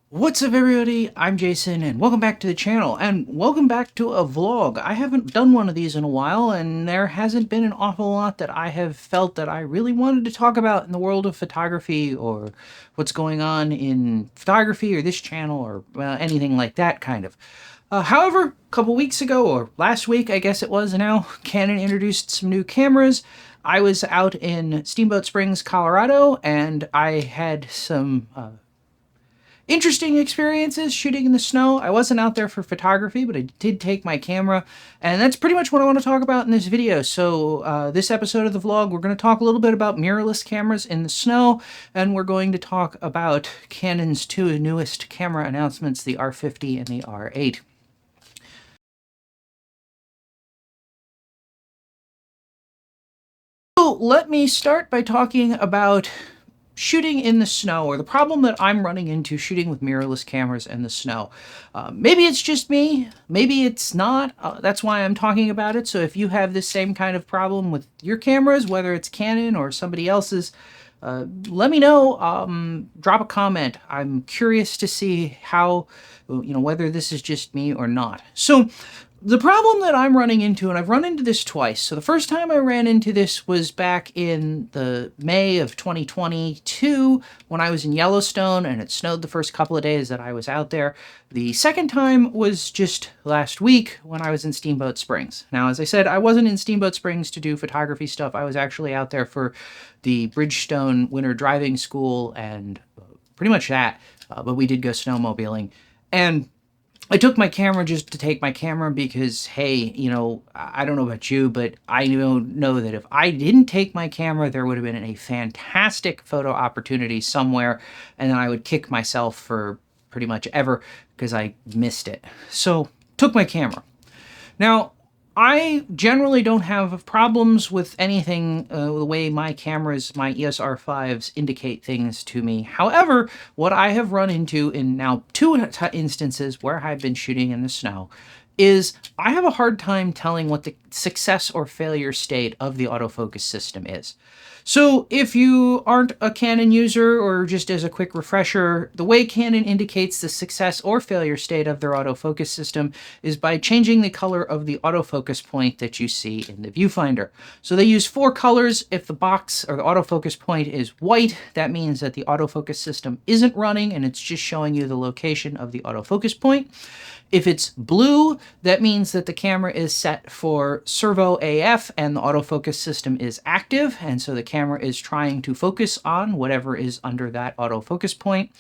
What's up everybody, I'm Jason and welcome back to the channel and welcome back to a vlog. I haven't done one of these in a while and there hasn't been an awful lot that I have felt that I really wanted to talk about in the world of photography or what's going on in photography or this channel or anything like that kind of. However, a couple weeks ago, or last week I guess it was now, Canon introduced some new cameras. I was out in Steamboat Springs, Colorado, and I had some interesting experiences shooting in the snow. I wasn't out there for photography, but I did take my camera, and that's pretty much what I want to talk about in this video. So this episode of the vlog, we're going to talk a little bit about mirrorless cameras in the snow, and we're going to talk about Canon's two newest camera announcements, the R50 and the R8. So let me start by talking about shooting in the snow, or the problem that I'm running into shooting with mirrorless cameras in the snow. Maybe it's just me, maybe it's not. That's why I'm talking about it. So if you have this same kind of problem with your cameras, whether it's Canon or somebody else's, let me know. Drop a comment. I'm curious to see how, whether this is just me or not. So the problem that I'm running into, and I've run into this twice. So the first time I ran into this was back in the May of 2022 when I was in Yellowstone and it snowed the first couple of days that I was out there. The second time was just last week when I was in Steamboat Springs. Now, as I said, I wasn't in Steamboat Springs to do photography stuff. I was actually out there for the Bridgestone Winter Driving School and pretty much that, but we did go snowmobiling. And I took my camera just to take my camera because, hey, I don't know about you, but I know that if I didn't take my camera, there would have been a fantastic photo opportunity somewhere, and then I would kick myself for pretty much ever because I missed it. So, took my camera. Now, I generally don't have problems with anything the way my cameras, my EOS R5s, indicate things to me. However, what I have run into in now two instances where I've been shooting in the snow is I have a hard time telling what the success or failure state of the autofocus system is. So if you aren't a Canon user, or just as a quick refresher, the way Canon indicates the success or failure state of their autofocus system is by changing the color of the autofocus point that you see in the viewfinder. So they use four colors. If the box or the autofocus point is white, that means that the autofocus system isn't running and it's just showing you the location of the autofocus point. If it's blue, that means that the camera is set for servo AF and the autofocus system is active, and so the camera is trying to focus on whatever is under that autofocus point.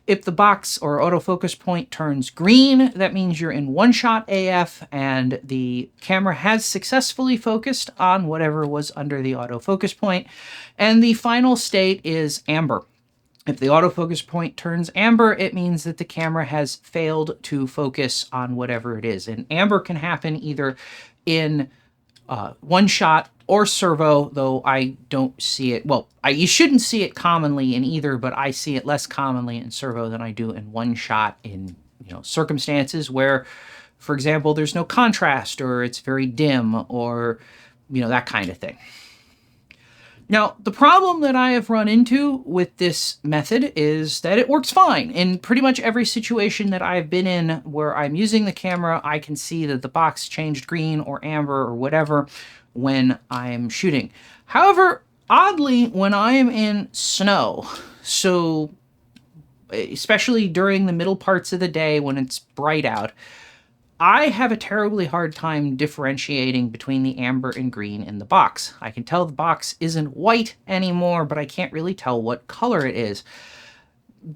If the box or autofocus point turns green, that means you're in one-shot AF and the camera has successfully focused on whatever was under the autofocus point. And the final state is amber. If the autofocus point turns amber, it means that the camera has failed to focus on whatever it is. And amber can happen either in one shot or servo, though I don't see it. Well, you shouldn't see it commonly in either, but I see it less commonly in servo than I do in one shot in circumstances where, for example, there's no contrast or it's very dim or that kind of thing. Now, the problem that I have run into with this method is that it works fine. In pretty much every situation that I've been in where I'm using the camera, I can see that the box changed green or amber or whatever when I'm shooting. However, oddly, when I am in snow, so especially during the middle parts of the day when it's bright out, I have a terribly hard time differentiating between the amber and green in the box. I can tell the box isn't white anymore, but I can't really tell what color it is.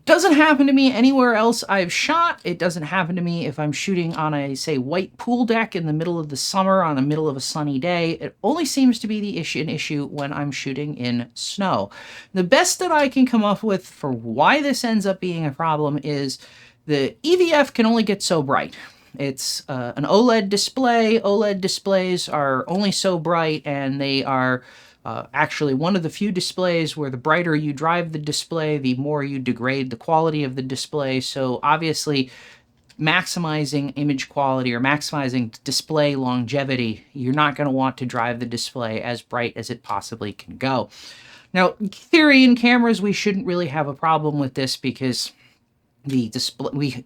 Doesn't happen to me anywhere else I've shot. It doesn't happen to me if I'm shooting on a, say, white pool deck in the middle of the summer on the middle of a sunny day. It only seems to be an issue when I'm shooting in snow. The best that I can come up with for why this ends up being a problem is the EVF can only get so bright. It's an OLED display. OLED displays are only so bright, and they are actually one of the few displays where the brighter you drive the display, the more you degrade the quality of the display. So obviously, maximizing image quality or maximizing display longevity, you're not going to want to drive the display as bright as it possibly can go. Now, in theory, in cameras, we shouldn't really have a problem with this because the display,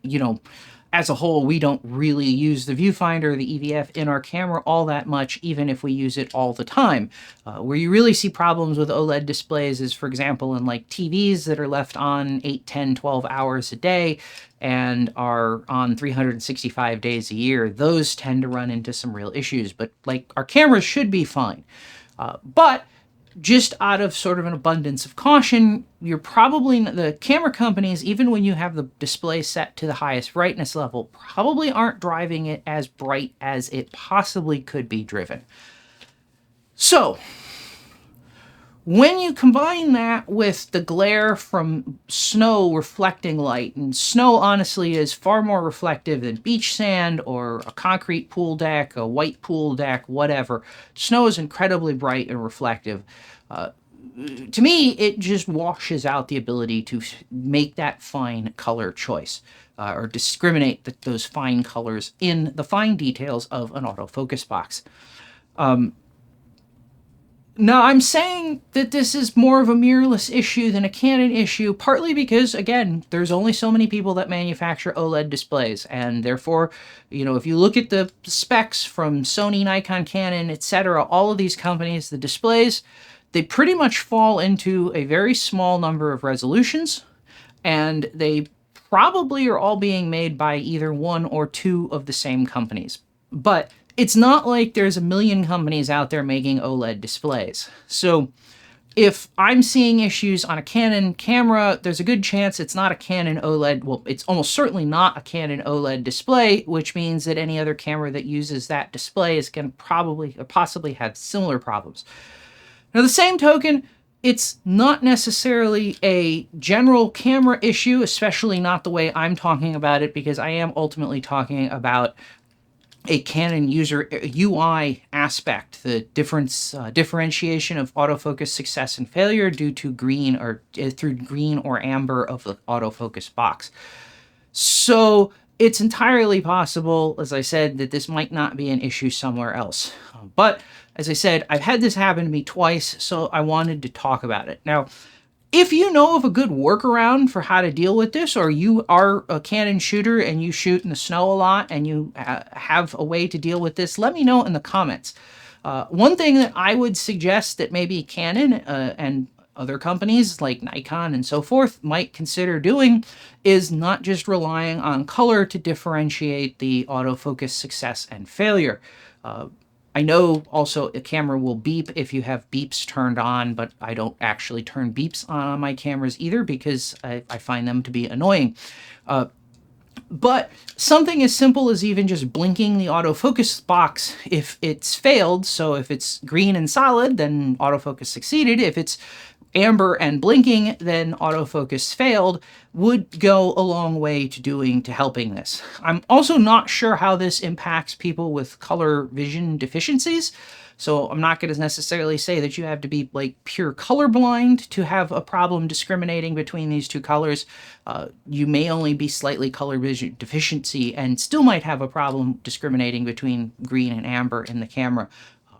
as a whole, we don't really use the viewfinder, the EVF in our camera all that much, even if we use it all the time. Where you really see problems with OLED displays is, for example, in like TVs that are left on 8, 10, 12 hours a day and are on 365 days a year. Those tend to run into some real issues, but like our cameras should be fine. But just out of sort of an abundance of caution, you're probably, the camera companies, even when you have the display set to the highest brightness level, probably aren't driving it as bright as it possibly could be driven. So when you combine that with the glare from snow reflecting light, and snow honestly is far more reflective than beach sand or a concrete pool deck, a white pool deck, whatever. Snow is incredibly bright and reflective. To me, it just washes out the ability to make that fine color choice or discriminate those fine colors in the fine details of an autofocus box. Now, I'm saying that this is more of a mirrorless issue than a Canon issue, partly because, again, there's only so many people that manufacture OLED displays, and therefore, if you look at the specs from Sony, Nikon, Canon, etc., all of these companies, the displays, they pretty much fall into a very small number of resolutions, and they probably are all being made by either one or two of the same companies. But it's not like there's a million companies out there making OLED displays. So if I'm seeing issues on a Canon camera, there's a good chance it's not a Canon OLED. Well, it's almost certainly not a Canon OLED display, which means that any other camera that uses that display is going to probably or possibly have similar problems. Now, the same token, it's not necessarily a general camera issue, especially not the way I'm talking about it, because I am ultimately talking about a Canon user UI aspect, the differentiation of autofocus success and failure due to green or through green or amber of the autofocus box. So it's entirely possible, as I said, that this might not be an issue somewhere else. But as I said, I've had this happen to me twice, so I wanted to talk about it. Now, if you know of a good workaround for how to deal with this, or you are a Canon shooter and you shoot in the snow a lot and you have a way to deal with this, let me know in the comments. One thing that I would suggest that maybe Canon and other companies like Nikon and so forth might consider doing is not just relying on color to differentiate the autofocus success and failure. I know also a camera will beep if you have beeps turned on, but I don't actually turn beeps on my cameras either because I find them to be annoying. But something as simple as even just blinking the autofocus box if it's failed. So if it's green and solid, then autofocus succeeded. If it's amber and blinking, then autofocus failed, would go a long way to helping this. I'm also not sure how this impacts people with color vision deficiencies. So I'm not going to necessarily say that you have to be like pure colorblind to have a problem discriminating between these two colors. You may only be slightly color vision deficiency and still might have a problem discriminating between green and amber in the camera.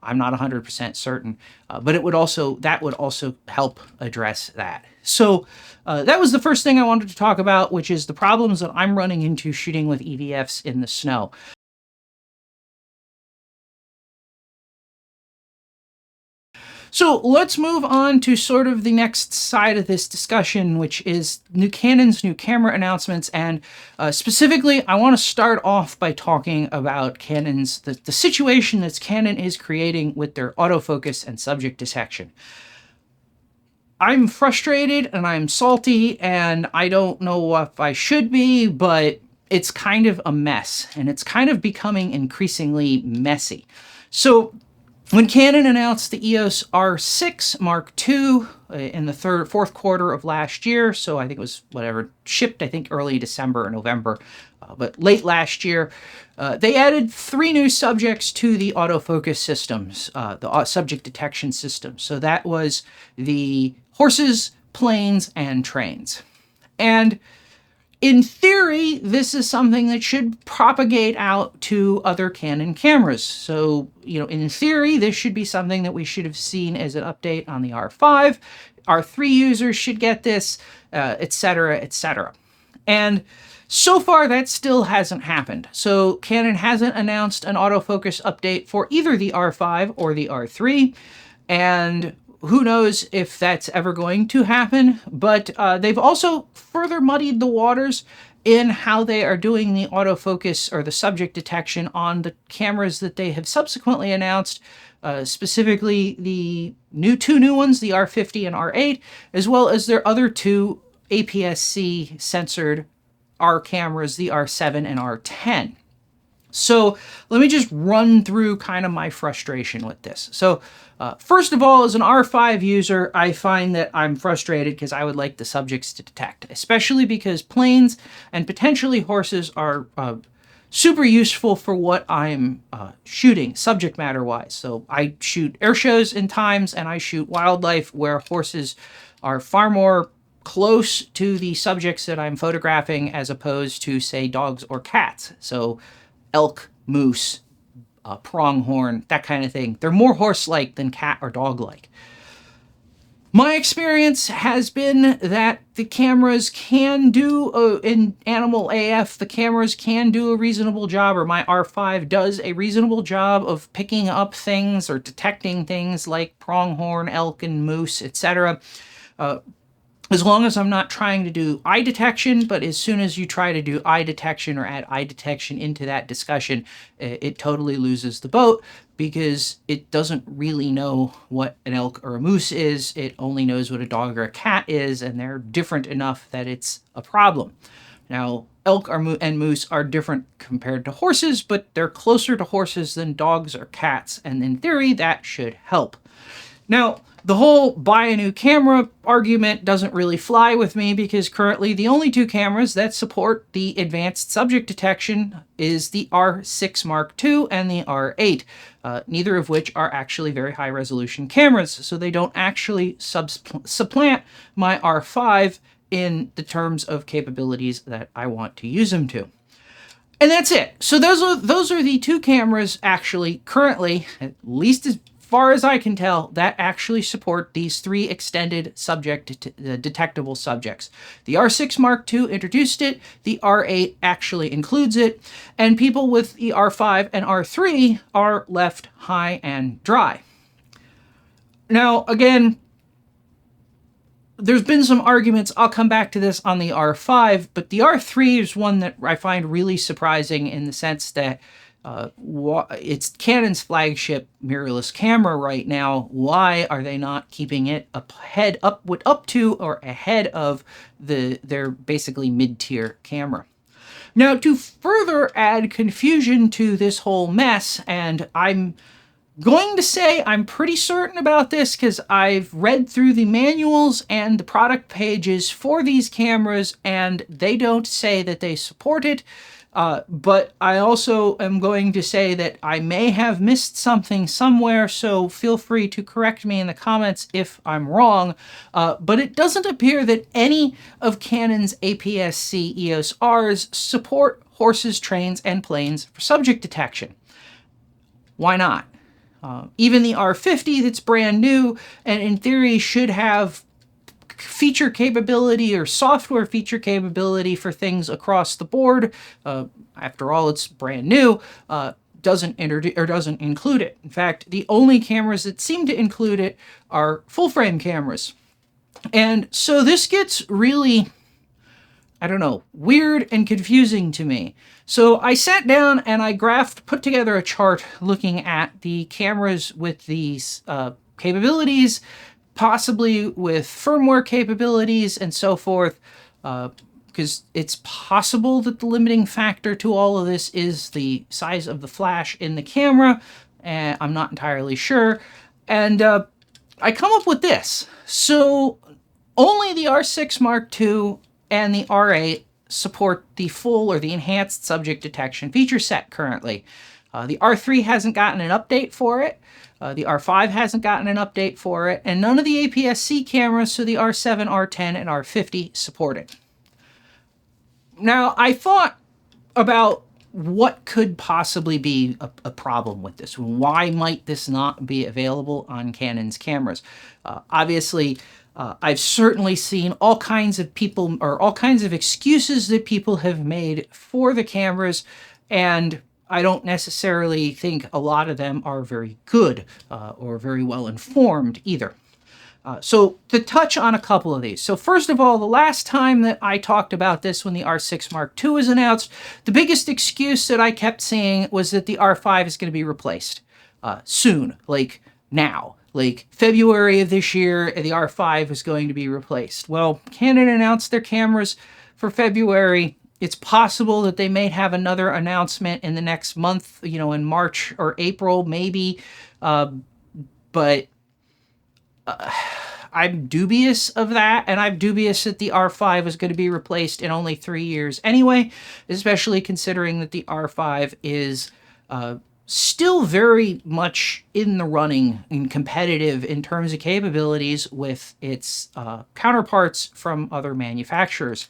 I'm not 100% certain, but that would also help address that. So that was the first thing I wanted to talk about, which is the problems that I'm running into shooting with EVFs in the snow. So let's move on to sort of the next side of this discussion, which is Canon's new camera announcements. And specifically, I want to start off by talking about Canon's, the situation that Canon is creating with their autofocus and subject detection. I'm frustrated and I'm salty and I don't know if I should be, but it's kind of a mess and it's kind of becoming increasingly messy. So when Canon announced the EOS R6 Mark II in the fourth quarter of last year, so I think it was shipped, I think early December or November, but late last year, they added 3 new subjects to the autofocus systems, the subject detection system. So that was the horses, planes, and trains. And in theory, this is something that should propagate out to other Canon cameras. So, in theory, this should be something that we should have seen as an update on the R5. R3 users should get this, etc., etc. And so far, that still hasn't happened. So Canon hasn't announced an autofocus update for either the R5 or the R3. And who knows if that's ever going to happen. But they've also further muddied the waters in how they are doing the autofocus or the subject detection on the cameras that they have subsequently announced, specifically the two new ones, the R50 and R8, as well as their other two APS-C censored R cameras, the R7 and R10. So let me just run through kind of my frustration with this. So first of all, as an R5 user, I find that I'm frustrated because I would like the subjects to detect, especially because planes and potentially horses are super useful for what I'm shooting, subject matter-wise. So I shoot air shows in times, and I shoot wildlife where horses are far more close to the subjects that I'm photographing as opposed to, say, dogs or cats. So elk, moose, pronghorn, that kind of thing. They're more horse-like than cat or dog-like. My experience has been that the cameras can do, in Animal AF, the cameras can do a reasonable job, or my R5 does a reasonable job of picking up things or detecting things like pronghorn, elk, and moose, etc. As long as I'm not trying to do eye detection, but as soon as you try to do eye detection or add eye detection into that discussion, it totally loses the boat because it doesn't really know what an elk or a moose is. It only knows what a dog or a cat is, and they're different enough that it's a problem. Now, elk and moose are different compared to horses, but they're closer to horses than dogs or cats, and in theory, that should help. Now, the whole buy a new camera argument doesn't really fly with me because currently the only two cameras that support the advanced subject detection is the R6 Mark II and the R8, neither of which are actually very high resolution cameras, so they don't actually supplant my R5 in the terms of capabilities that I want to use them to. And that's it. So those are the two cameras actually currently, at least as far as I can tell, that actually support these three extended detectable subjects. The R6 Mark II introduced it, the R8 actually includes it, and people with the R5 and R3 are left high and dry. Now, again, there's been some arguments, I'll come back to this on the R5, but the R3 is one that I find really surprising in the sense that it's Canon's flagship mirrorless camera right now. Why are they not keeping it up to or ahead of their basically mid-tier camera? Now, to further add confusion to this whole mess, and I'm going to say I'm pretty certain about this because I've read through the manuals and the product pages for these cameras, and they don't say that they support it. But I also am going to say that I may have missed something somewhere, so feel free to correct me in the comments if I'm wrong. But it doesn't appear that any of Canon's APS-C EOS Rs support horses, trains, and planes for subject detection. Why not? Even the R50 that's brand new and in theory should have feature capability or software feature capability for things across the board. After all, it's brand new. Doesn't include it. In fact, the only cameras that seem to include it are full frame cameras. And so this gets really, I don't know, weird and confusing to me. So I sat down and I put together a chart looking at the cameras with these capabilities, possibly with firmware capabilities and so forth, because it's possible that the limiting factor to all of this is the size of the flash in the camera, and I'm not entirely sure. And I come up with this. So only the R6 Mark II and the R8 support the full or the enhanced subject detection feature set currently. The R3 hasn't gotten an update for it. The R5 hasn't gotten an update for it, and none of the APS-C cameras, so the R7, R10, and R50 support it. Now, I thought about what could possibly be a problem with this. Why might this not be available on Canon's cameras? Obviously, I've certainly seen all kinds of people, or all kinds of excuses that people have made for the cameras, and I don't necessarily think a lot of them are very good or very well informed either. So to touch on a couple of these. So first of all, the last time that I talked about this when the R6 Mark II was announced, the biggest excuse that I kept seeing was that the R5 is going to be replaced soon, like now. Like February of this year, the R5 is going to be replaced. Well, Canon announced their cameras for February. It's possible that they may have another announcement in the next month, you know, in March or April, maybe. But I'm dubious of that, and I'm dubious that the R5 is going to be replaced in only 3 years anyway, especially considering that the R5 is still very much in the running and competitive in terms of capabilities with its counterparts from other manufacturers.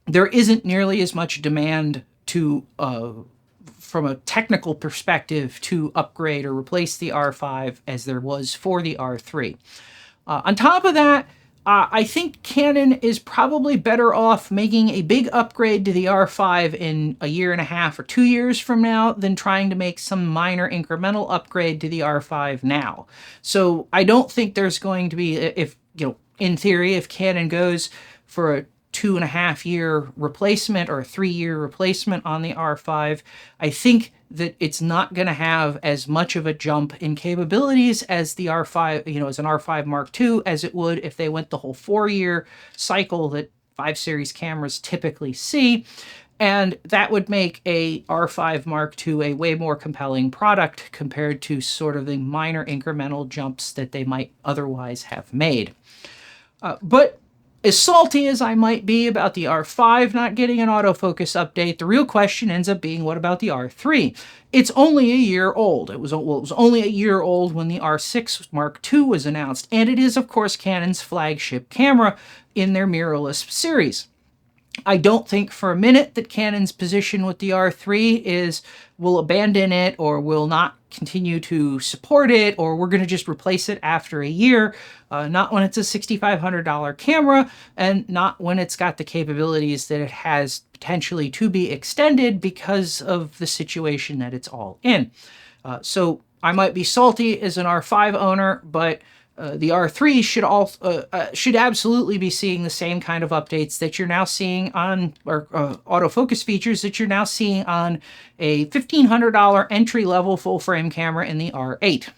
There isn't nearly as much demand to from a technical perspective to upgrade or replace the R5 as there was for the R3. On top of that, I think Canon is probably better off making a big upgrade to the R5 in a year and a half or 2 years from now than trying to make some minor incremental upgrade to the R5 now. So I don't think there's going to be, if, you know, in theory, if Canon goes for a 2.5-year replacement or a 3-year replacement on the R5, I think that it's not going to have as much of a jump in capabilities as the R5, you know, as an R5 Mark II, as it would if they went the whole 4-year cycle that 5 series cameras typically see. And that would make a R5 Mark II a way more compelling product compared to sort of the minor incremental jumps that they might otherwise have made. But as salty as I might be about the R5 not getting an autofocus update, the real question ends up being, what about the R3? It's only a year old. It was only a year old when the R6 Mark II was announced, and it is, of course, Canon's flagship camera in their mirrorless series. I don't think for a minute that Canon's position with the R3 is we'll abandon it or we'll not continue to support it or we're going to just replace it after a year. Not when it's a $6,500 camera and not when it's got the capabilities that it has potentially to be extended because of the situation that it's all in. So I might be salty as an R5 owner, but the R3 should absolutely be seeing the same kind of updates that you're now seeing on, or autofocus features that you're now seeing on a $1,500 entry-level full-frame camera in the R8.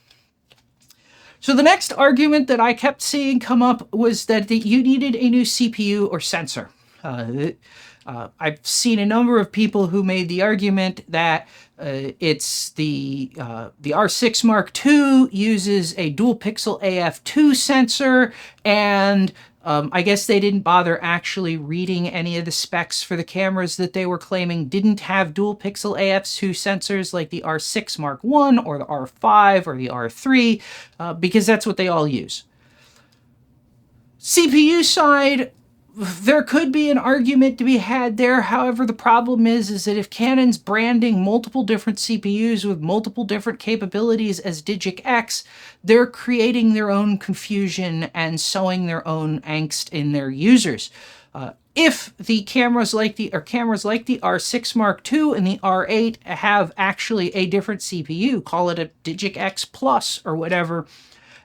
So the next argument that I kept seeing come up was that you needed a new CPU or sensor. I've seen a number of people who made the argument that it's the R6 Mark II uses a dual pixel AF2 sensor, and I guess they didn't bother actually reading any of the specs for the cameras that they were claiming didn't have dual pixel AF2 sensors like the R6 Mark I or the R5 or the R3, because that's what they all use. CPU side, there could be an argument to be had there. However, the problem is that if Canon's branding multiple different CPUs with multiple different capabilities as Digic X, they're creating their own confusion and sowing their own angst in their users. If the cameras like the R6 Mark II and the R8 have actually a different CPU, call it a Digic X Plus or whatever,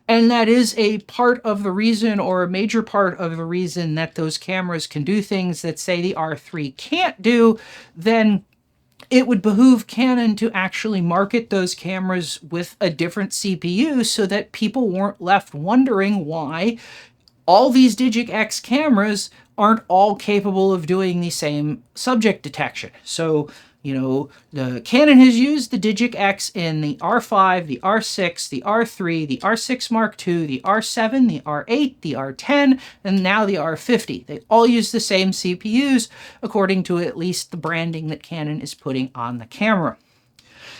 and that is a part of the reason, or a major part of the reason, that those cameras can do things that, say, the R3 can't do, then it would behoove Canon to actually market those cameras with a different CPU so that people weren't left wondering why all these Digic X cameras aren't all capable of doing the same subject detection. So, you know, the Canon has used the Digic X in the R5, the R6, the R3, the R6 Mark II, the R7, the R8, the R10, and now the R50. They all use the same CPUs, according to at least the branding that Canon is putting on the camera.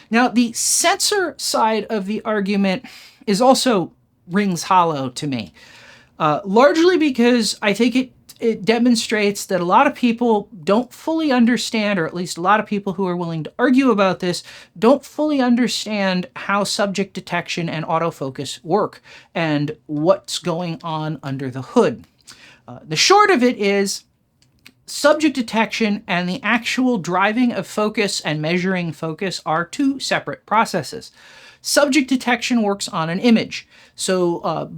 Now, the sensor side of the argument is also rings hollow to me, largely because I think it demonstrates that a lot of people don't fully understand, or at least a lot of people who are willing to argue about this, don't fully understand how subject detection and autofocus work and what's going on under the hood. The short of it is, subject detection and the actual driving of focus and measuring focus are two separate processes. Subject detection works on an image. So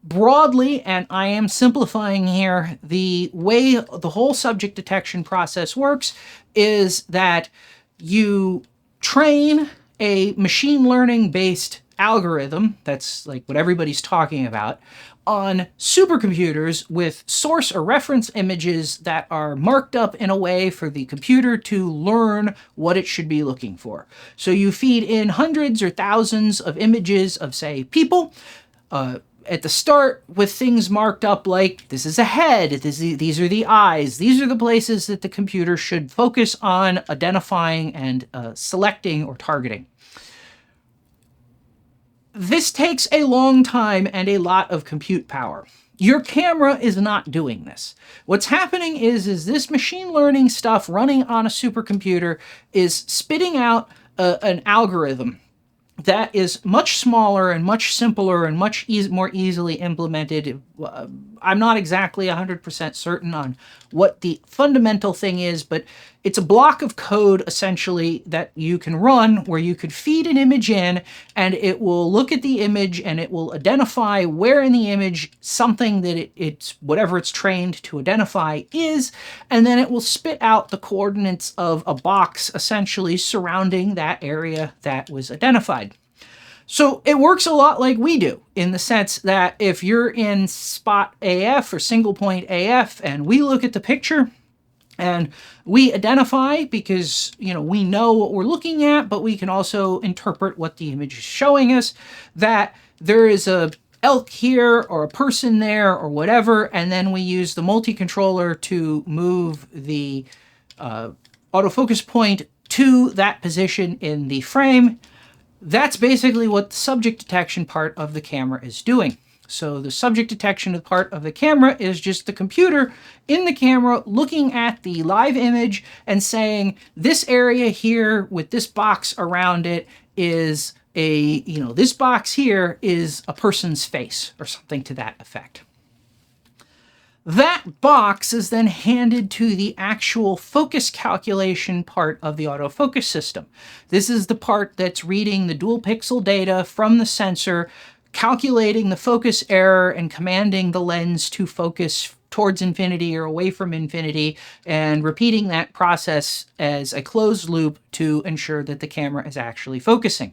broadly, and I am simplifying here, the way the whole subject detection process works is that you train a machine learning based algorithm, that's like what everybody's talking about, on supercomputers with source or reference images that are marked up in a way for the computer to learn what it should be looking for. So you feed in hundreds or thousands of images of, say, people at the start with things marked up like, this is a head, these are the eyes, these are the places that the computer should focus on identifying and selecting or targeting. This takes a long time and a lot of compute power. Your camera is not doing this. What's happening is this machine learning stuff running on a supercomputer is spitting out an algorithm that is much smaller and much simpler and much more easily implemented. I'm not exactly 100% certain on what the fundamental thing is, but it's a block of code essentially that you can run where you could feed an image in and it will look at the image and it will identify where in the image something that it's whatever it's trained to identify is, and then it will spit out the coordinates of a box essentially surrounding that area that was identified. So it works a lot like we do, in the sense that if you're in spot AF or single point AF and we look at the picture and we identify, because we know what we're looking at, but we can also interpret what the image is showing us, that there is a elk here or a person there or whatever, and then we use the multi-controller to move the autofocus point to that position in the frame. That's basically what the subject detection part of the camera is doing. So the subject detection part of the camera is just the computer in the camera looking at the live image and saying, this area here with this box around it is this box here is a person's face, or something to that effect. That box is then handed to the actual focus calculation part of the autofocus system. This is the part that's reading the dual pixel data from the sensor, calculating the focus error and commanding the lens to focus towards infinity or away from infinity, and repeating that process as a closed loop to ensure that the camera is actually focusing.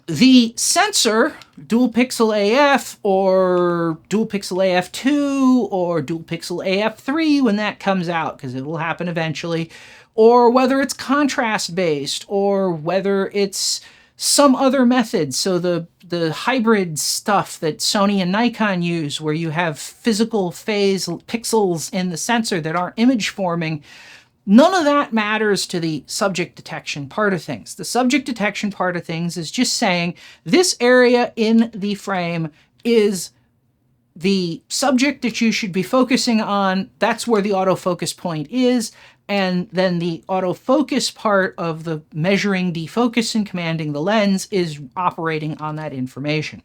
The sensor, dual pixel AF or dual pixel AF2 or dual pixel AF3 when that comes out, because it will happen eventually, or whether it's contrast based or whether it's some other method. So the hybrid stuff that Sony and Nikon use, where you have physical phase pixels in the sensor that aren't image forming, none of that matters to the subject detection part of things. The subject detection part of things is just saying this area in the frame is the subject that you should be focusing on. That's where the autofocus point is. And then the autofocus part of the measuring defocus and commanding the lens is operating on that information.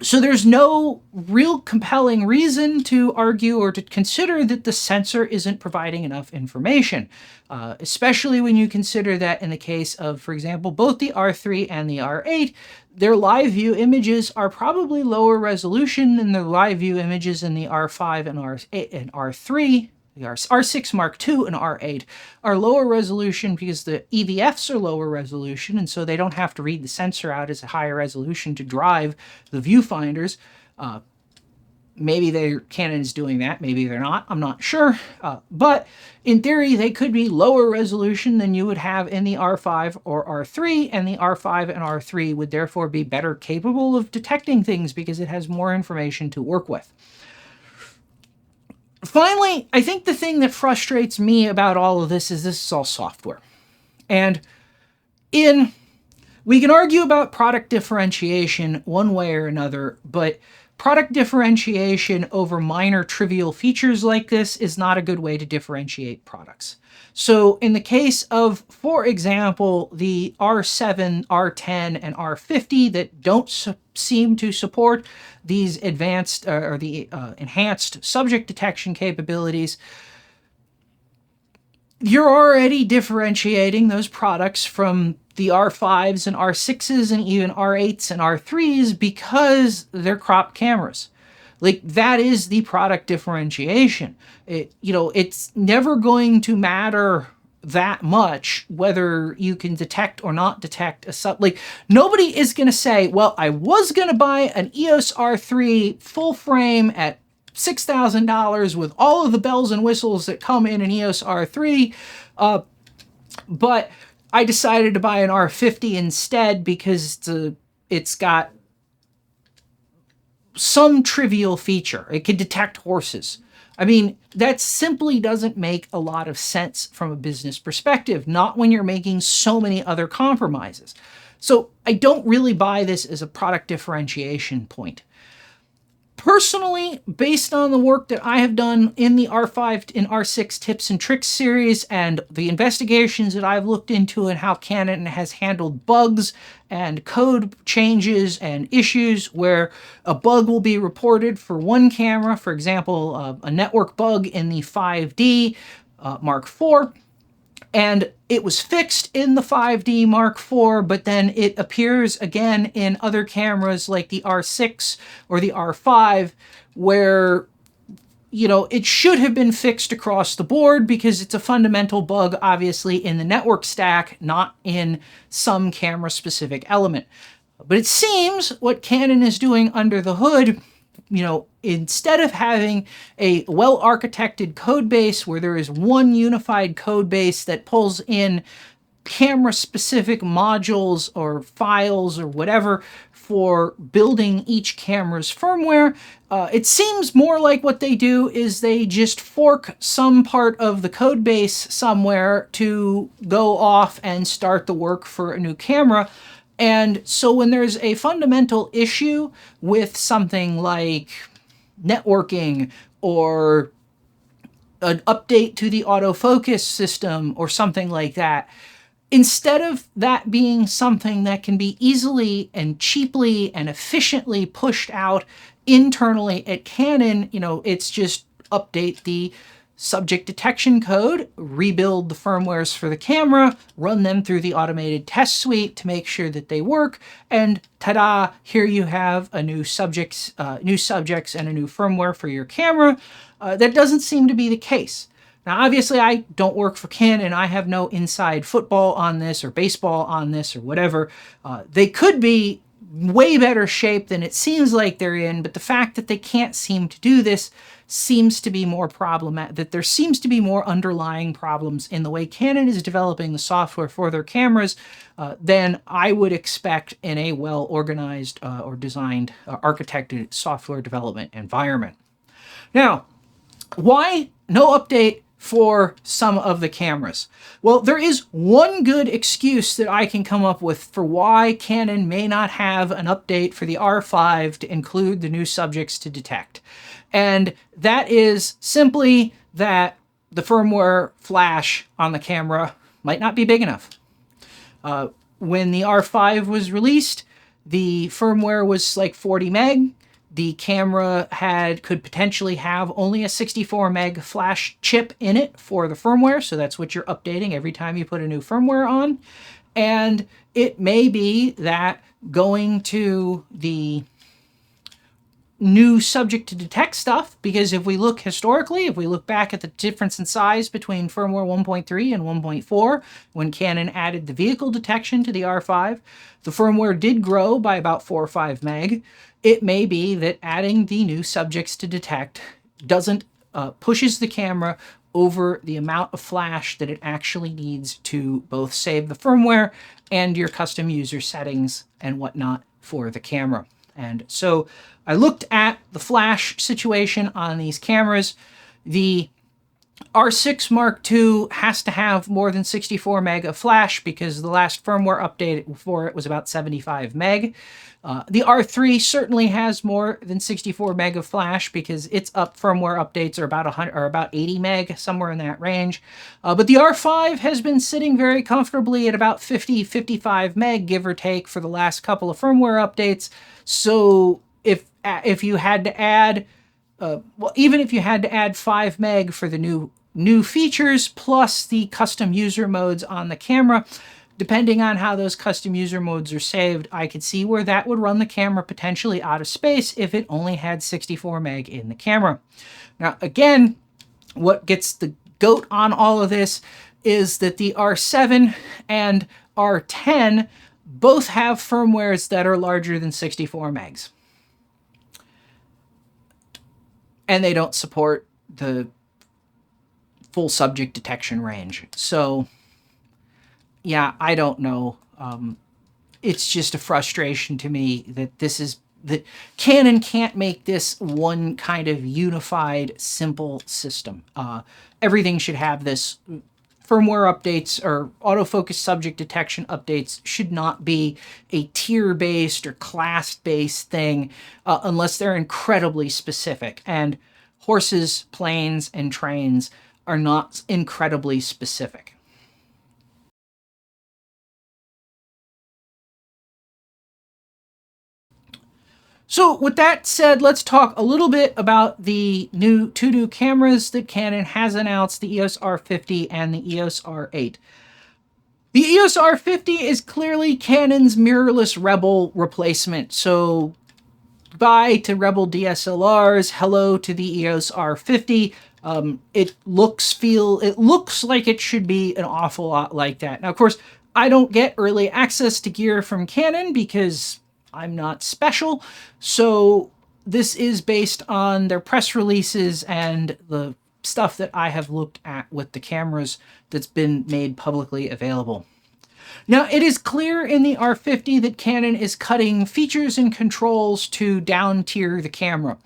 So there's no real compelling reason to argue or to consider that the sensor isn't providing enough information, especially when you consider that in the case of, for example, both the R3 and the R8, their live view images are probably lower resolution than the live view images in the R5 and R3. The R6 Mark II and R8 are lower resolution because the EVFs are lower resolution, and so they don't have to read the sensor out as a higher resolution to drive the viewfinders. Maybe Canon is doing that, maybe they're not, I'm not sure. But in theory, they could be lower resolution than you would have in the R5 or R3, and the R5 and R3 would therefore be better capable of detecting things because it has more information to work with. Finally, I think the thing that frustrates me about all of this is all software. And we can argue about product differentiation one way or another, but Product differentiation over minor trivial features like this is not a good way to differentiate products. So in the case of, for example, the R7, R10, and R50 that don't seem to support these advanced or the enhanced subject detection capabilities, you're already differentiating those products from the R5s and R6s and even R8s and R3s because they're cropped cameras. Like, that is the product differentiation. It's never going to matter that much whether you can detect or not detect like, nobody is going to say, well, I was going to buy an EOS R3 full frame at $6,000 with all of the bells and whistles that come in an EOS R3, but I decided to buy an R50 instead because it's got some trivial feature. It can detect horses. I mean, that simply doesn't make a lot of sense from a business perspective, not when you're making so many other compromises. So I don't really buy this as a product differentiation point. Personally, based on the work that I have done in the R5 and R6 tips and tricks series and the investigations that I've looked into and how Canon has handled bugs and code changes and issues where a bug will be reported for one camera, for example, a network bug in the 5D Mark IV, and it was fixed in the 5D Mark IV, but then it appears again in other cameras like the R6 or the R5, where, it should have been fixed across the board because it's a fundamental bug, obviously, in the network stack, not in some camera-specific element. But it seems what Canon is doing under the hood, instead of having a well-architected code base where there is one unified code base that pulls in camera-specific modules or files or whatever for building each camera's firmware, it seems more like what they do is they just fork some part of the code base somewhere to go off and start the work for a new camera. And so when there's a fundamental issue with something like networking or an update to the autofocus system or something like that, instead of that being something that can be easily and cheaply and efficiently pushed out internally at Canon, it's just update the subject detection code, rebuild the firmwares for the camera, run them through the automated test suite to make sure that they work, and ta-da, here you have a new subjects and a new firmware for your camera. That doesn't seem to be the case. Now, obviously, I don't work for Canon. I have no inside football on this or baseball on this or whatever. They could be way better shape than it seems like they're in, but the fact that they can't seem to do this seems to be more problematic, that there seems to be more underlying problems in the way Canon is developing the software for their cameras than I would expect in a well-organized or designed, architected software development environment. Now, why no update for some of the cameras? Well, there is one good excuse that I can come up with for why Canon may not have an update for the R5 to include the new subjects to detect. And that is simply that the firmware flash on the camera might not be big enough. When the R5 was released, the firmware was like 40 meg. The camera could potentially have only a 64 meg flash chip in it for the firmware, so that's what you're updating every time you put a new firmware on. And it may be that going to the new subject to detect stuff, because if we look historically, if we look back at the difference in size between firmware 1.3 and 1.4, when Canon added the vehicle detection to the R5, the firmware did grow by about 4 or 5 meg. It may be that adding the new subjects to detect pushes the camera over the amount of flash that it actually needs to both save the firmware and your custom user settings and whatnot for the camera. And so I looked at the flash situation on these cameras. The R6 Mark II has to have more than 64 meg of flash because the last firmware update for it was about 75 meg. The R3 certainly has more than 64 meg of flash because its firmware updates are about 100 or about 80 meg, somewhere in that range. But the R5 has been sitting very comfortably at about 50-55 meg, give or take, for the last couple of firmware updates. So if you had to add, well, even if you had to add 5 meg for the new features plus the custom user modes on the camera, depending on how those custom user modes are saved, I could see where that would run the camera potentially out of space if it only had 64 meg in the camera. Now, again, what gets the goat on all of this is that the R7 and R10 both have firmwares that are larger than 64 megs. And they don't support the full subject detection range. So yeah, I don't know. It's just a frustration to me that that Canon can't make this one kind of unified, simple system. Everything should have this. Firmware updates or autofocus subject detection updates should not be a tier-based or class-based thing unless they're incredibly specific. And horses, planes, and trains are not incredibly specific. So with that said, let's talk a little bit about the two new cameras that Canon has announced, the EOS R50 and the EOS R8. The EOS R50 is clearly Canon's mirrorless Rebel replacement. So bye to Rebel DSLRs, hello to the EOS R50. It looks like it should be an awful lot like that. Now, of course, I don't get early access to gear from Canon because I'm not special. So this is based on their press releases and the stuff that I have looked at with the cameras that's been made publicly available. Now, it is clear in the R50 that Canon is cutting features and controls to down-tier the camera.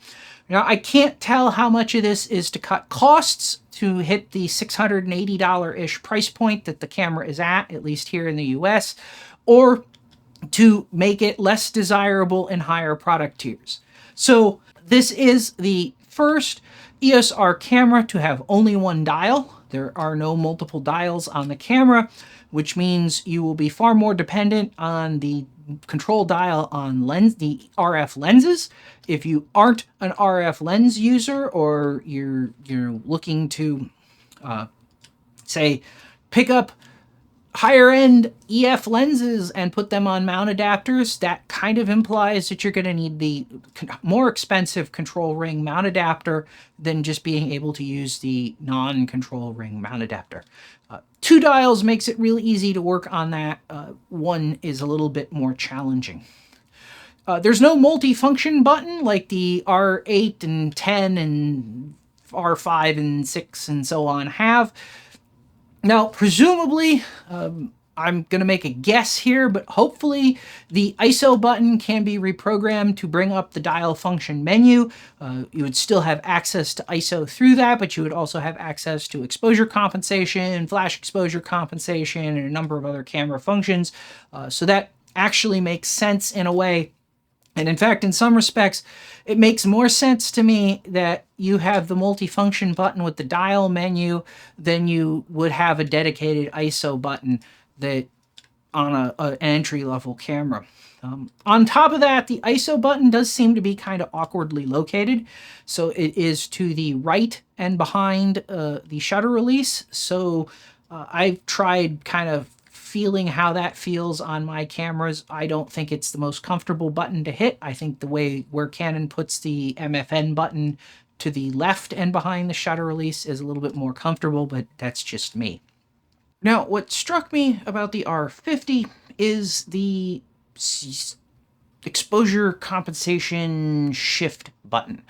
Now, I can't tell how much of this is to cut costs to hit the $680-ish price point that the camera is at least here in the US, or to make it less desirable in higher product tiers. So this is the first EOS R camera to have only one dial. There are no multiple dials on the camera, which means you will be far more dependent on the control dial on the RF lenses. If you aren't an RF lens user, or you're looking to say pick up higher end EF lenses and put them on mount adapters, that kind of implies that you're going to need the more expensive control ring mount adapter than just being able to use the non-control ring mount adapter. Two dials makes it really easy to work on that. One is a little bit more challenging. There's no multi-function button like the R8 and 10 and R5 and 6 and so on have. Now, presumably, I'm going to make a guess here, but hopefully the ISO button can be reprogrammed to bring up the dial function menu. You would still have access to ISO through that, but you would also have access to exposure compensation, flash exposure compensation, and a number of other camera functions. So that actually makes sense in a way. And in fact, in some respects, it makes more sense to me that you have the multifunction button with the dial menu than you would have a dedicated ISO button that on an entry-level camera. On top of that, the ISO button does seem to be kind of awkwardly located. So it is to the right and behind the shutter release. So I've tried kind of feeling how that feels on my cameras. I don't think it's the most comfortable button to hit. I think the way where Canon puts the MFN button to the left and behind the shutter release is a little bit more comfortable, but that's just me. Now, what struck me about the R50 is the exposure compensation shift button.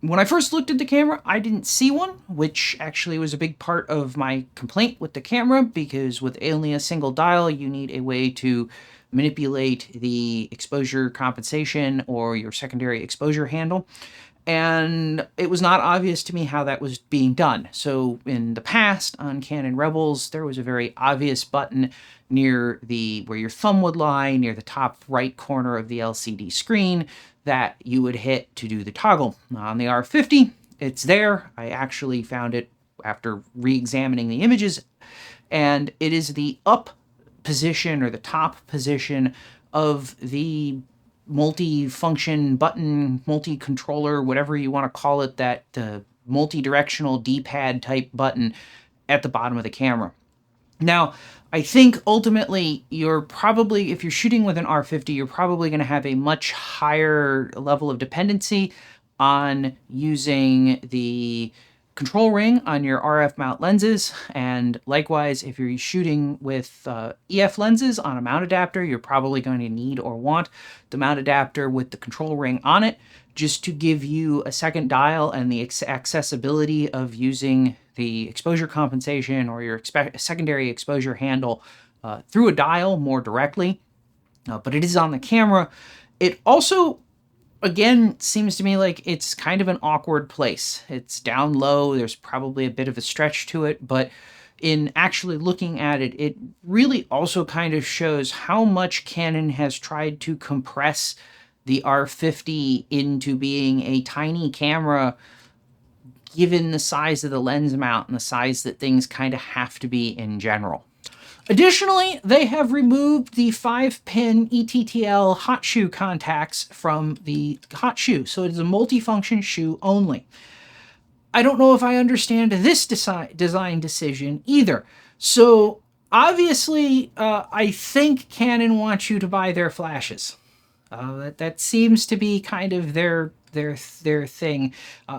When I first looked at the camera, I didn't see one, which actually was a big part of my complaint with the camera, because with only a single dial, you need a way to manipulate the exposure compensation or your secondary exposure handle. and it was not obvious to me how that was being done. So in the past on Canon Rebels, there was a very obvious button near where your thumb would lie, near the top right corner of the LCD screen, that you would hit to do the toggle. On the R50, it's there. I actually found it after re-examining the images, and it is the up position or the top position of the multi-function button, multi-controller, whatever you want to call it, that multi-directional D-pad type button at the bottom of the camera. Now, I think ultimately you're probably, if you're shooting with an R50, you're probably going to have a much higher level of dependency on using the control ring on your RF mount lenses, and likewise if you're shooting with EF lenses on a mount adapter, you're probably going to need or want the mount adapter with the control ring on it, just to give you a second dial and the accessibility of using the exposure compensation or your secondary exposure handle through a dial more directly. But it is on the camera. It also, again, seems to me like it's kind of an awkward place. It's down low. There's probably a bit of a stretch to it, but in actually looking at it, it really also kind of shows how much Canon has tried to compress the R50 into being a tiny camera, given the size of the lens mount and the size that things kind of have to be in general. Additionally, they have removed the 5-pin ETTL hot shoe contacts from the hot shoe, so it is a multifunction shoe only. I don't know if I understand this design decision either. So obviously, I think Canon wants you to buy their flashes. That seems to be kind of their thing.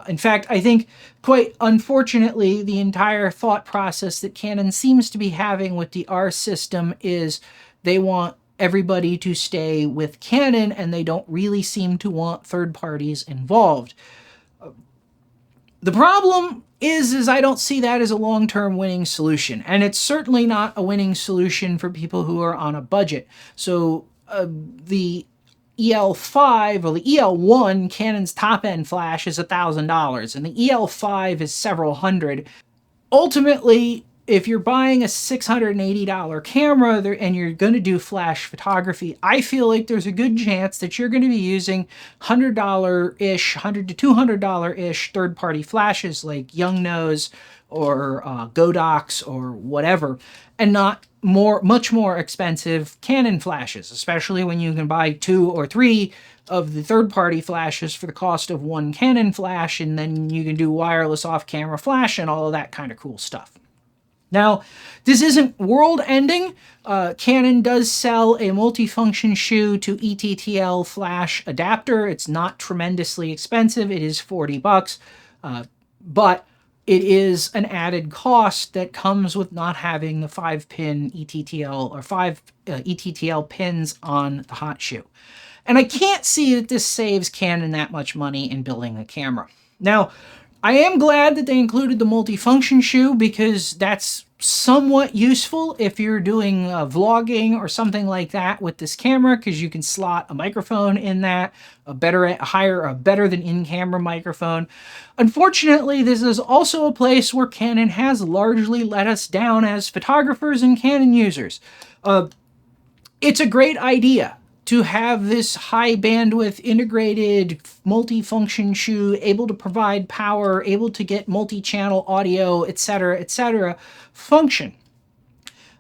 In fact, I think, quite unfortunately, the entire thought process that Canon seems to be having with the R system is they want everybody to stay with Canon, and they don't really seem to want third parties involved. The problem is I don't see that as a long-term winning solution, and it's certainly not a winning solution for people who are on a budget. So the EL5 or the EL1, Canon's top-end flash, is $1,000, and the EL5 is several hundred. Ultimately, if you're buying a $680 camera and you're going to do flash photography, I feel like there's a good chance that you're going to be using $100-ish, $100 to $200-ish third-party flashes like Youngnose or Godox or whatever, and not much more expensive Canon flashes, especially when you can buy 2 or 3 of the third-party flashes for the cost of one Canon flash, and then you can do wireless off-camera flash and all of that kind of cool stuff. Now, this isn't world-ending. Canon does sell a multifunction shoe to ETTL flash adapter. It's not tremendously expensive. It is $40, but it is an added cost that comes with not having the 5-pin ETTL or 5 ETTL pins on the hot shoe. And I can't see that this saves Canon that much money in building a camera. Now, I am glad that they included the multifunction shoe, because that's somewhat useful if you're doing vlogging or something like that with this camera, because you can slot a microphone in that, a better than in-camera microphone. Unfortunately, this is also a place where Canon has largely let us down as photographers and Canon users. It's a great idea to have this high bandwidth integrated multifunction shoe, able to provide power, able to get multi-channel audio, etc., function.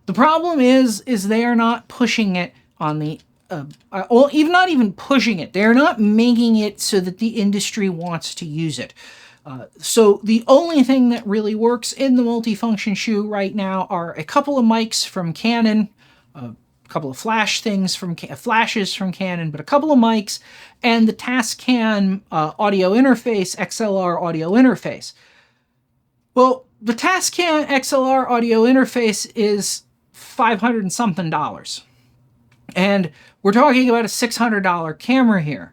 The problem is they are not pushing it on the, not even pushing it. They're not making it so that the industry wants to use it. So the only thing that really works in the multifunction shoe right now are a couple of mics from Canon, a couple of flashes from Canon, but a couple of mics, and the Tascam audio interface, XLR audio interface. Well, the Tascam XLR audio interface is $500 and something. And we're talking about a $600 camera here.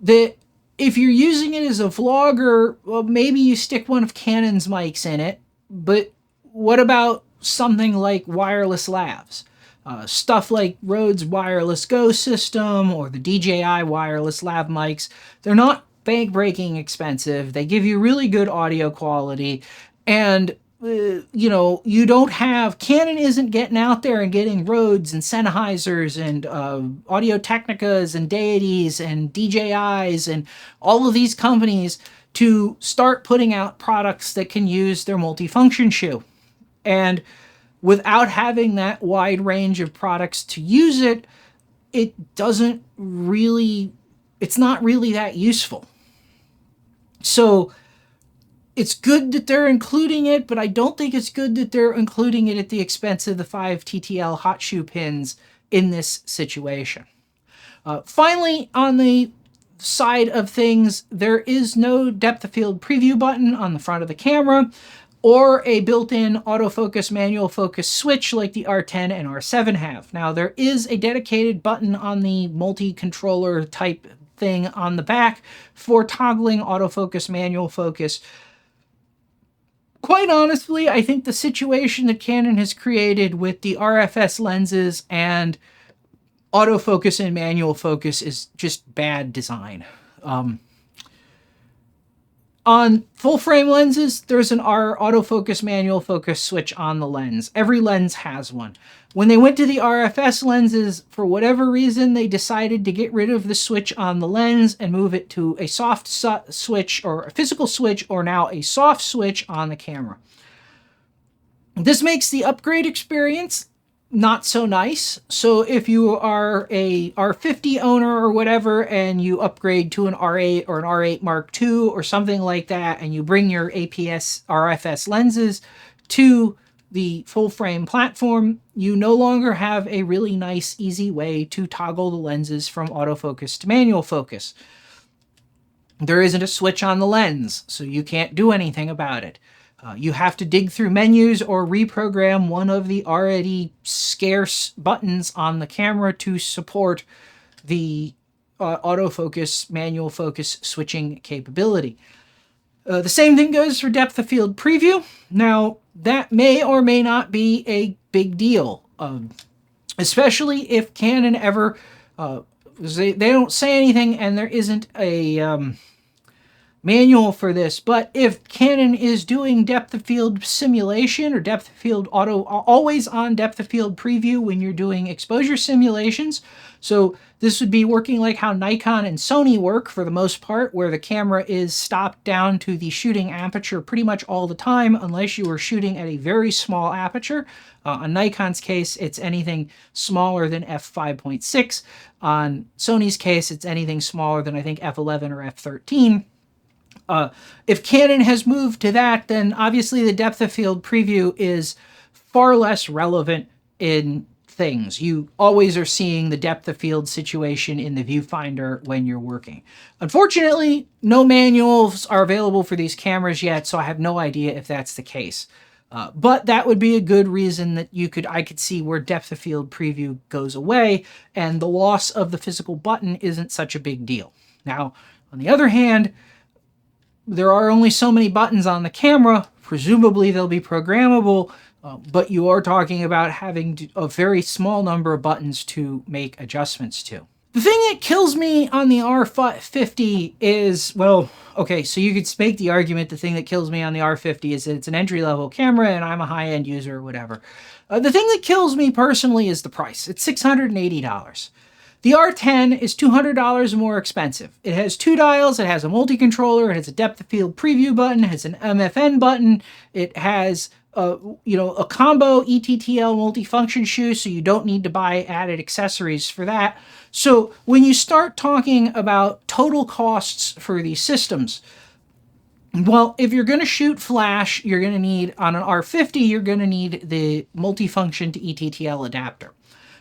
That if you're using it as a vlogger, well, maybe you stick one of Canon's mics in it, but what about something like wireless lavs? Stuff like Rode's Wireless Go system or the DJI wireless lav mics, they're not bank-breaking expensive. They give you really good audio quality, and you know, you don't have, Canon isn't getting out there and getting Rhodes and Sennheisers and Audio-Technicas and Deities and DJIs and all of these companies to start putting out products that can use their multifunction shoe. And without having that wide range of products to use it, it doesn't really, it's not really that useful. So it's good that they're including it, but I don't think it's good that they're including it at the expense of the 5 TTL hot shoe pins in this situation. Finally, on the side of things, there is no depth of field preview button on the front of the camera, or a built-in autofocus manual focus switch like the R10 and R7 have. Now, there is a dedicated button on the multi-controller type thing on the back for toggling autofocus manual focus. Quite honestly, I think the situation that Canon has created with the RFS lenses and autofocus and manual focus is just bad design. On full-frame lenses, there's an autofocus manual focus switch on the lens. Every lens has one. When they went to the RFS lenses, for whatever reason, they decided to get rid of the switch on the lens and move it to a soft switch, or a physical switch, or now a soft switch on the camera. This makes the upgrade experience not so nice. So if you are a R50 owner or whatever, and you upgrade to an R8 or an R8 Mark II or something like that, and you bring your APS RFS lenses to the full frame platform, you no longer have a really nice, easy way to toggle the lenses from autofocus to manual focus. There isn't a switch on the lens, so you can't do anything about it. You have to dig through menus or reprogram one of the already scarce buttons on the camera to support the autofocus, manual focus switching capability. The same thing goes for depth of field preview. Now, that may or may not be a big deal, especially if Canon ever, they don't say anything and there isn't a manual for this, but if Canon is doing depth of field simulation or depth of field always on depth of field preview when you're doing exposure simulations, so this would be working like how Nikon and Sony work for the most part, where the camera is stopped down to the shooting aperture pretty much all the time, unless you are shooting at a very small aperture. On Nikon's case, it's anything smaller than f5.6. On Sony's case, it's anything smaller than, I think, f11 or f13. If Canon has moved to that, then obviously the depth of field preview is far less relevant in things. You always are seeing the depth of field situation in the viewfinder when you're working. Unfortunately, no manuals are available for these cameras yet, so I have no idea if that's the case. But that would be a good reason that I could see where depth of field preview goes away, and the loss of the physical button isn't such a big deal. Now, on the other hand, there are only so many buttons on the camera. Presumably they'll be programmable, but you are talking about having a very small number of buttons to make adjustments to. The thing that kills me on the R50 is, well, okay, so you could make the argument the thing that kills me on the R50 is that it's an entry-level camera and I'm a high-end user or whatever. The thing that kills me personally is the price. It's $680. The R10 is $200 more expensive. It has 2 dials, it has a multi-controller, it has a depth of field preview button, it has an MFN button, it has a combo ETTL multifunction shoe, so you don't need to buy added accessories for that. So when you start talking about total costs for these systems, well, if you're going to shoot flash, you're going to need, on an R50, you're going to need the multifunction to ETTL adapter.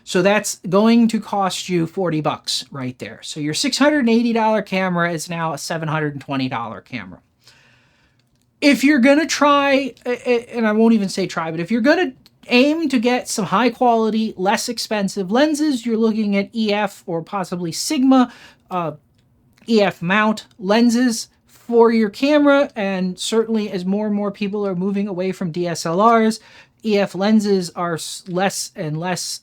So that's going to cost you $40 right there. So your $680 camera is now a $720 camera. If you're going to try, and I won't even say try, but if you're going to aim to get some high quality, less expensive lenses, you're looking at EF or possibly Sigma EF mount lenses for your camera. And certainly as more and more people are moving away from DSLRs, EF lenses are less and less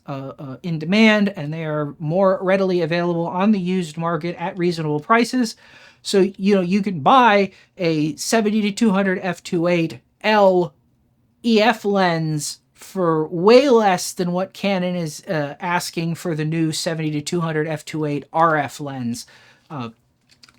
in demand, and they are more readily available on the used market at reasonable prices. So, you can buy a 70-200 f2.8L EF lens for way less than what Canon is asking for the new 70-200 f2.8 RF lens.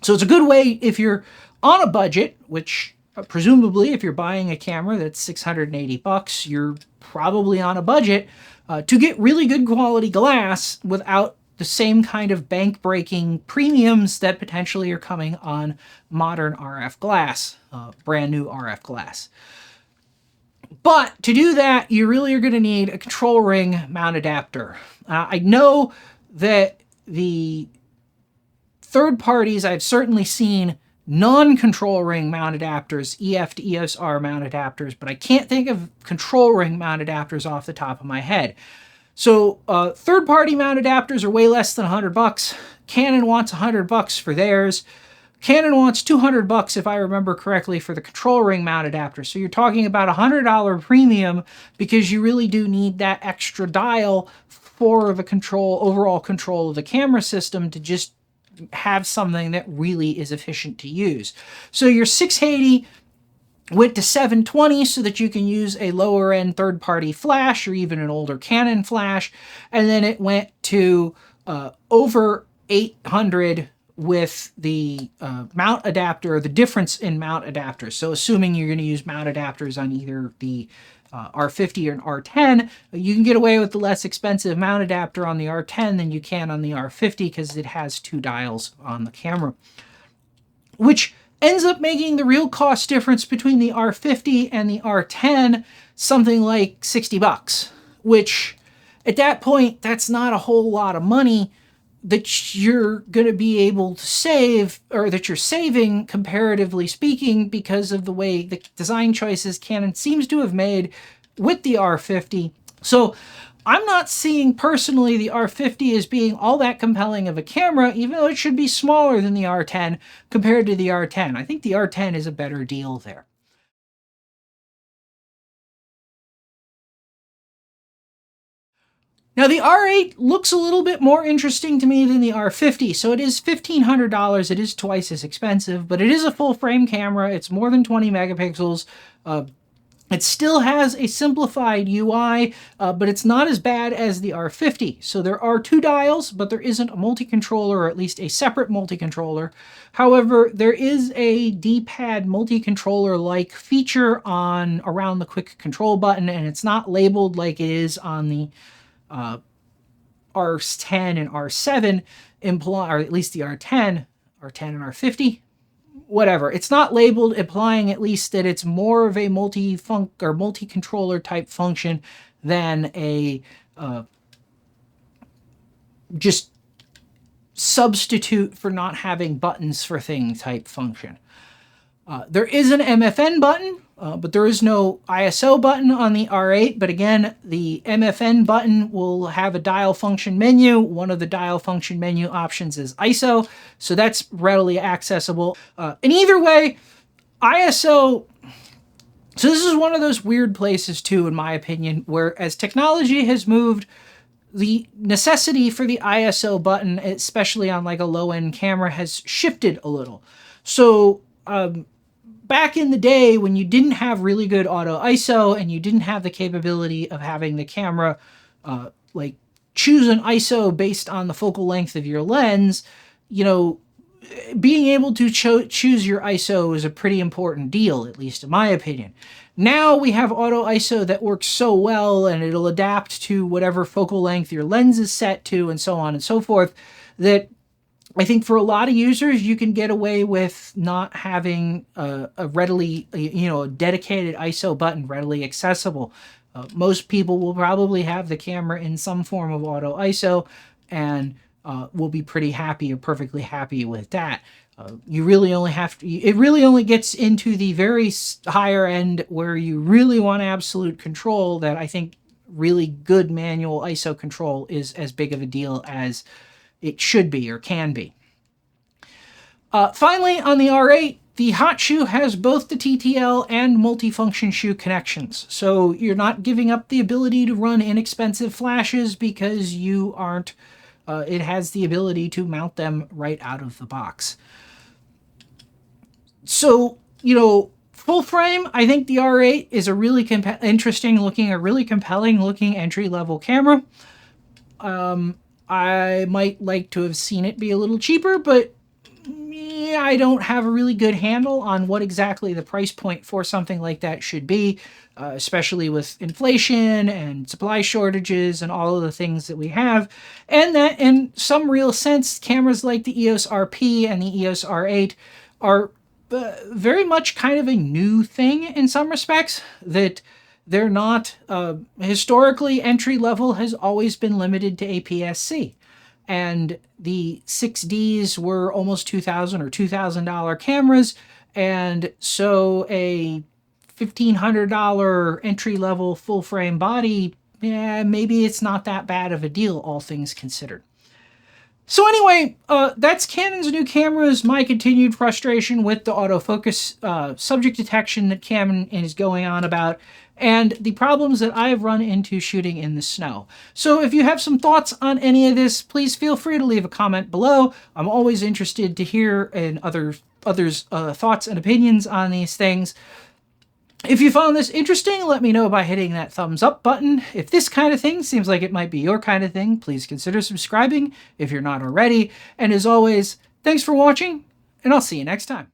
So it's a good way if you're on a budget, which presumably if you're buying a camera that's $680, you're probably on a budget, to get really good quality glass without the same kind of bank-breaking premiums that potentially are coming on modern RF glass, brand new RF glass. But to do that, you really are going to need a control ring mount adapter. I know that the third parties, I've certainly seen non-control ring mount adapters, EF to EOS R mount adapters, but I can't think of control ring mount adapters off the top of my head. So third-party mount adapters are way less than $100. Canon wants $100 for theirs. Canon wants $200, if I remember correctly, for the control ring mount adapter. So you're talking about a $100 premium because you really do need that extra dial for the overall control of the camera system to just have something that really is efficient to use. So your 680 went to 720 so that you can use a lower end third-party flash or even an older Canon flash, and then it went to over 800 with the mount adapter, the difference in mount adapters. So assuming you're going to use mount adapters on either the R50 or an R10, you can get away with the less expensive mount adapter on the R10 than you can on the R50 because it has two dials on the camera, which ends up making the real cost difference between the R50 and the R10 something like $60, which at that point, that's not a whole lot of money that you're going to be able to save, or that you're saving comparatively speaking, because of the way the design choices Canon seems to have made with the R50. So I'm not seeing personally the R50 as being all that compelling of a camera, even though it should be smaller than the R10 compared to the R10. I think the R10 is a better deal there. Now the R8 looks a little bit more interesting to me than the R50, so it is $1,500, it is twice as expensive, but it is a full frame camera, it's more than 20 megapixels, it still has a simplified UI, but it's not as bad as the R50. So there are two dials, but there isn't a multi-controller, or at least a separate multi-controller. However, there is a D-pad multi-controller-like feature around the quick control button, and it's not labeled like it is on the R10 and R7, or at least the R10 and R50. Whatever. It's not labeled, implying at least that it's more of a multi-controller type function than a just substitute for not having buttons for things type function. There is an MFN button, but there is no ISO button on the R8. But again, the MFN button will have a dial function menu. One of the dial function menu options is ISO, so that's readily accessible. And either way, ISO... So this is one of those weird places too, in my opinion, where as technology has moved, the necessity for the ISO button, especially on like a low-end camera, has shifted a little. So back in the day when you didn't have really good auto ISO and you didn't have the capability of having the camera like choose an ISO based on the focal length of your lens, being able to choose your ISO is a pretty important deal, at least in my opinion. Now we have auto ISO that works so well, and it'll adapt to whatever focal length your lens is set to, and so on and so forth, that I think for a lot of users, you can get away with not having a dedicated ISO button readily accessible. Most people will probably have the camera in some form of auto ISO, and will be pretty happy or perfectly happy with that. You really only have to, it really only gets into the very higher end where you really want absolute control that I think really good manual ISO control is as big of a deal as it should be or can be. Finally, on the R8, the hot shoe has both the TTL and multifunction shoe connections. So you're not giving up the ability to run inexpensive flashes because you aren't, it has the ability to mount them right out of the box. So, you know, full frame, I think the R8 is a really interesting looking, a really compelling looking entry-level camera. I might like to have seen it be a little cheaper, but yeah, I don't have a really good handle on what exactly the price point for something like that should be, especially with inflation and supply shortages and all of the things that we have. And that in some real sense, cameras like the EOS RP and the EOS R8 are very much kind of a new thing in some respects, that they're not, historically, entry level has always been limited to APS-C. And the 6Ds were almost $2,000 or $2,000 cameras. And so a $1,500 entry-level full-frame body, yeah, maybe it's not that bad of a deal, all things considered. So anyway, that's Canon's new cameras, my continued frustration with the autofocus subject detection that Canon is going on about, and the problems that I've run into shooting in the snow. So if you have some thoughts on any of this, please feel free to leave a comment below. I'm always interested to hear others' thoughts and opinions on these things. If you found this interesting, let me know by hitting that thumbs up button. If this kind of thing seems like it might be your kind of thing, please consider subscribing if you're not already. And as always, thanks for watching, and I'll see you next time.